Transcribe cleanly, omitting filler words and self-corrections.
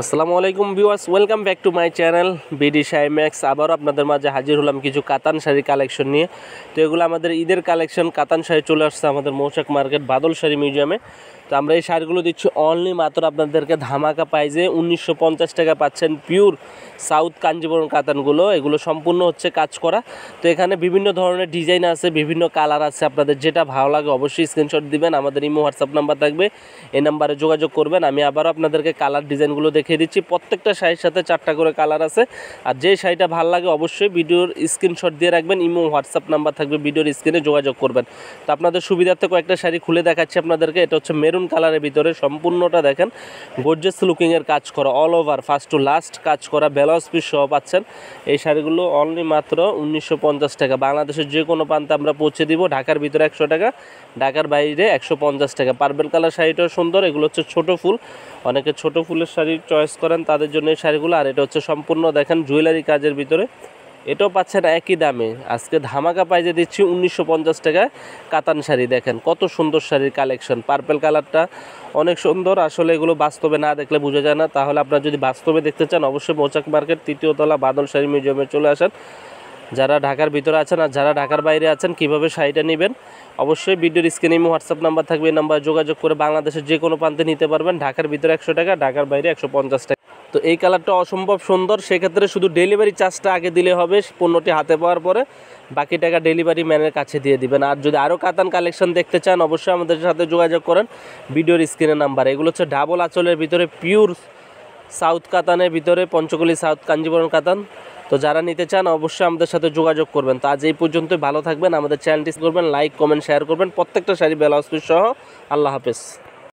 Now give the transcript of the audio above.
আসসালামু আলাইকুম viewers, welcome back to my channel BD Shaimax. আবারও আপনাদের মাঝে হাজির হলাম কিছু কাতান শাড়ি কালেকশন নিয়ে। তো এগুলো আমাদের ঈদের কালেকশন। কাতান শাড়ি চলে আসছে আমাদের মৌচাক মার্কেট বাদল শাড়ি মিউজিয়ামে। তো আমরা এই শাড়িগুলো দিচ্ছি অনলি মাত্র আপনাদেরকে ধামাকা প্রাইজে 1950 টাকা পাচ্ছেন। পিওর সাউথ কাঞ্জিবরম কাতানগুলো, এগুলো সম্পূর্ণ হচ্ছে কাজ করা। তো এখানে বিভিন্ন ধরনের ডিজাইন আছে, বিভিন্ন কালার আছে। আপনাদের যেটা ভালো লাগে অবশ্যই স্ক্রিনশট দিবেন, আমাদের ইমো হোয়াটসঅ্যাপ নাম্বার থাকবে, এই নাম্বারে যোগাযোগ করবেন। আমি আবারও আপনাদেরকে কালার ডিজাইনগুলো দেখিয়ে দিচ্ছি। প্রত্যেকটা শাড়ির সাথে 4টা করে কালার আছে। আর যে শাড়িটা ভালো লাগে অবশ্যই ভিডিওর স্ক্রিনশট দিয়ে রাখবেন, ইমো হোয়াটসঅ্যাপ নাম্বার থাকবে, ভিডিওর স্ক্রিনে যোগাযোগ করবেন। তো আপনাদের সুবিধার্থে কয়েকটা শাড়ি খুলে দেখাচ্ছি আপনাদেরকে। এটা হচ্ছে মেরুন কালারের ভিতরে, সম্পূর্ণটা দেখেন গর্জিয়াস লুকিংয়ের কাজ করা, all over first to last কাজ করা, ব্লাউজ পিস সহ পাচ্ছেন। এই শাড়িগুলো অনলি মাত্র 1950 টাকা। বাংলাদেশের যে কোনো প্রান্তে আমরা পৌঁছে দিব। ঢাকার ভিতরে 100 টাকা, ঢাকার বাইরে 150 টাকা। পার্পেল কালার শাড়িটাও সুন্দর। এগুলো হচ্ছে ছোট ফুল, অনেকে ছোট ফুলের শাড়ি চয়েস করেন, তাদের জন্য এই শাড়িগুলো। আর এটা হচ্ছে সম্পূর্ণ দেখেন জুয়েলারি কাজের ভিতরে, এটাও পাচ্ছেন একই দামে। আজকে ধামাকা প্রাইজে দিচ্ছি 1950 টাকায় কাতান শাড়ি। দেখেন কত সুন্দর শাড়ির কালেকশন। পার্পেল কালারটা অনেক সুন্দর। আসলে এগুলো বাস্তবে না দেখলে বোঝা যায় না। তাহলে আপনারা যদি বাস্তবে দেখতে চান অবশ্যই মৌচাক মার্কেট 3য় তলা বাদল শাড়ি মিউজিয়ামে চলে আসেন। যারা ঢাকার ভিতরে আছেন আর যারা ঢাকার বাইরে আছেন, কিভাবে শাড়িটা নেবেন অবশ্যই ভিডিওর স্ক্রিনে হোয়াটসঅ্যাপ নাম্বার থাকবে, এই নাম্বারে যোগাযোগ করে বাংলাদেশের যে কোনো প্রান্তে নিতে পারবেন। ঢাকার ভিতরে 100 টাকা, ঢাকার বাইরে 150 টাকা। তো এই কালারটা অসম্ভব সুন্দর। সেক্ষেত্রে শুধু ডেলিভারি চার্জটা আগে দিলে হবে, পণ্যটি হাতে পাওয়ার পরে বাকি টাকা ডেলিভারি ম্যানের কাছে দিয়ে দিবেন। আর যদি আরও কাতান কালেকশন দেখতে চান অবশ্যই আমাদের সাথে যোগাযোগ করেন ভিডিওর স্ক্রিনের নাম্বার। এগুলো হচ্ছে ডাবল আঁচলের ভিতরে পিওর সাউথ কাতানের ভিতরে, পঞ্চকলি সাউথ কাঞ্জিবরম কাতান। তো যারা নিতে চান অবশ্যই আমাদের সাথে যোগাযোগ করবেন। তো আজ এই পর্যন্তই, ভালো থাকবেন। আমাদের চ্যানেলটি করবেন, লাইক কমেন্ট শেয়ার করবেন। প্রত্যেকটা শাড়ি ব্লাউজ পিস সহ। আল্লাহ হাফেজ।